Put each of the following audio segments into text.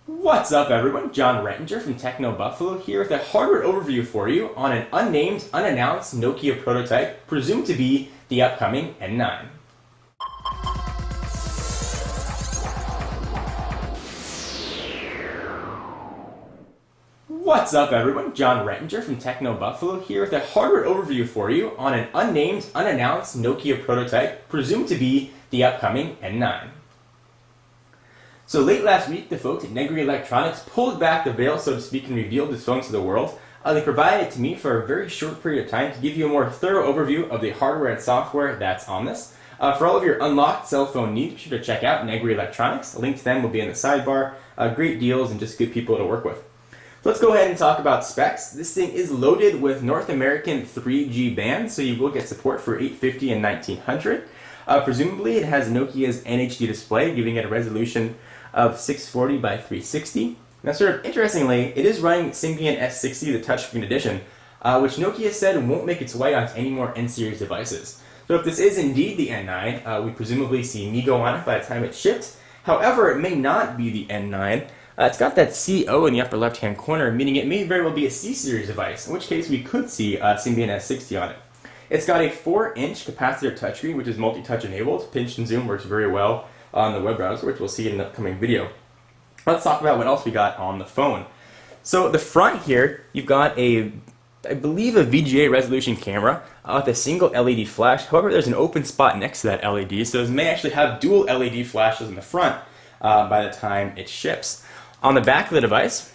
What's up everyone, John Rettinger from Techno Buffalo here with a hardware overview for you on an unnamed, unannounced Nokia prototype presumed to be the upcoming N9. What's up everyone, John Rettinger from Techno Buffalo here with a hardware overview for you on an unnamed, unannounced Nokia prototype presumed to be the upcoming N9. So late last week, the folks at Negri Electronics pulled back the veil, so to speak, and revealed this phone to the world. They provided it to me for a very short period of time to give you a more thorough overview of the hardware and software that's on this. For all of your unlocked cell phone needs, be sure to check out Negri Electronics. A link to them will be in the sidebar. Great deals and just good people to work with. So let's go ahead and talk about specs. This thing is loaded with North American 3G bands, so you will get support for 850 and 1900. Presumably, it has Nokia's NHD display, giving it a resolution of 640 by 360. Now, sort of interestingly, it is running Symbian S60, the touchscreen edition, which Nokia said won't make its way onto any more N-series devices. So if this is indeed the N9, we presumably see MeeGo on it by the time it's shipped. However, it may not be the N9. It's got that CO in the upper left-hand corner, meaning it may very well be a C-series device, in which case we could see Symbian S60 on it. It's got a 4-inch capacitor touchscreen, which is multi-touch enabled. Pinch and zoom works very well on the web browser, which we'll see in an upcoming video. Let's talk about what else we got on the phone. So the front here, you've got I believe a VGA resolution camera with a single LED flash. However, there's an open spot next to that LED, so this may actually have dual LED flashes in the front by the time it ships. On the back of the device,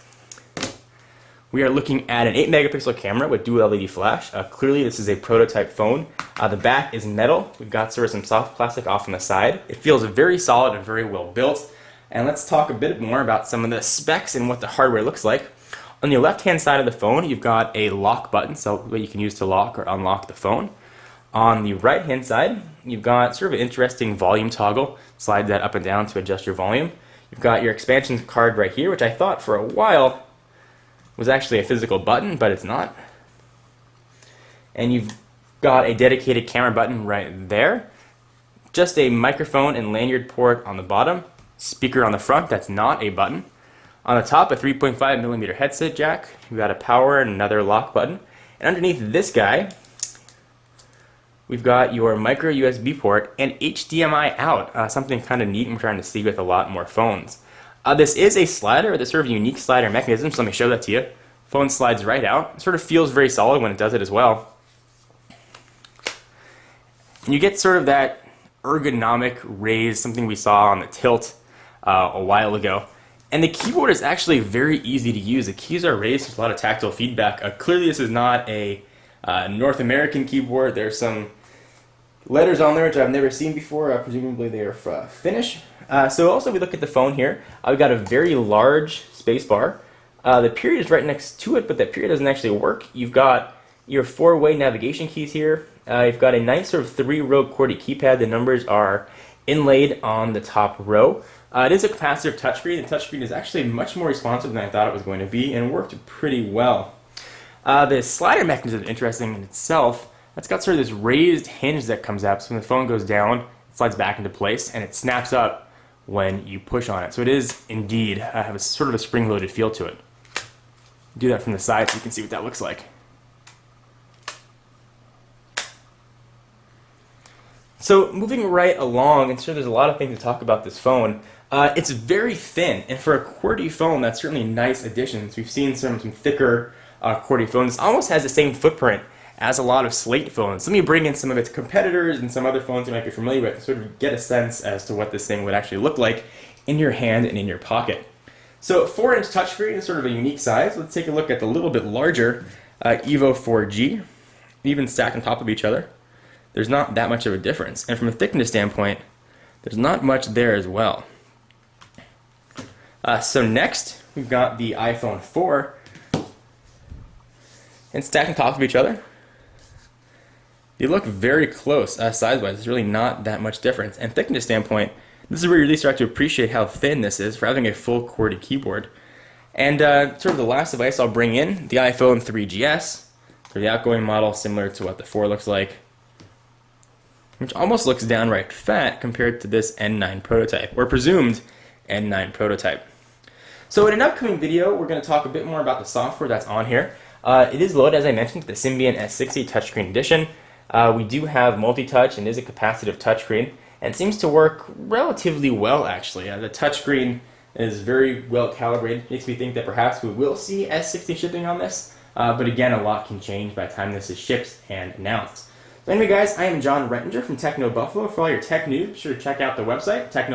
we are looking at an 8 megapixel camera with dual LED flash. Clearly this is a prototype phone. The back is metal. We've got sort of some soft plastic off on the side. It feels very solid and very well built. And let's talk a bit more about some of the specs and what the hardware looks like. On the left hand side of the phone, you've got a lock button, so what you can use to lock or unlock the phone. On the right hand side, you've got sort of an interesting volume toggle. Slide that up and down to adjust your volume. You've got your expansion card right here, which I thought for a while was actually a physical button, but it's not. And you've got a dedicated camera button right there. Just a microphone and lanyard port on the bottom. Speaker on the front, that's not a button. On the top, a 3.5mm headset jack. You've got a power and another lock button. And underneath this guy, we've got your micro USB port and HDMI out. Something kind of neat and we're trying to see with a lot more phones. This is a slider, this sort of unique slider mechanism, so let me show that to you. Phone slides right out. It sort of feels very solid when it does it as well. And you get sort of that ergonomic raise, something we saw on the Tilt a while ago. And the keyboard is actually very easy to use. The keys are raised, there's a lot of tactile feedback. Clearly this is not a North American keyboard. There's some letters on there which I've never seen before. Presumably they are Finnish. So also we look at the phone here. We've got a very large space bar. The period is right next to it, but that period doesn't actually work. You've got your 4-way navigation keys here. You've got a nice sort of 3-row QWERTY keypad. The numbers are inlaid on the top row. It is a capacitive touchscreen. The touchscreen is actually much more responsive than I thought it was going to be and worked pretty well. The slider mechanism is interesting in itself. It's got sort of this raised hinge that comes up, so when the phone goes down, it slides back into place and it snaps up when you push on it. So it is indeed have a sort of a spring-loaded feel to it. Do that from the side so you can see what that looks like. So moving right along, and so there's a lot of things to talk about this phone. It's very thin, and for a QWERTY phone, that's certainly nice additions. We've seen some thicker QWERTY phones. It almost has the same footprint as a lot of slate phones. Let me bring in some of its competitors and some other phones you might be familiar with to sort of get a sense as to what this thing would actually look like in your hand and in your pocket. So 4-inch touchscreen is sort of a unique size. Let's take a look at the little bit larger Evo 4G. Even stacked on top of each other, there's not that much of a difference. And from a thickness standpoint, there's not much there as well. So next, we've got the iPhone 4. And stacked on top of each other, they look very close size-wise. There's really not that much difference. And thickness standpoint, this is where you really start to appreciate how thin this is for having a full QWERTY keyboard. And sort of the last device I'll bring in, the iPhone 3GS, for the outgoing model, similar to what the 4 looks like, which almost looks downright fat compared to this N9 prototype, or presumed N9 prototype. So in an upcoming video, we're going to talk a bit more about the software that's on here. It is loaded, as I mentioned, the Symbian S60 Touchscreen Edition. We do have multi-touch and is a capacitive touchscreen, and it seems to work relatively well, actually. The touchscreen is very well calibrated. Makes me think that perhaps we will see S60 shipping on this, but again, a lot can change by the time this is shipped and announced. So anyway, guys, I am John Rettinger from Techno Buffalo. For all your tech news, be sure to check out the website, techno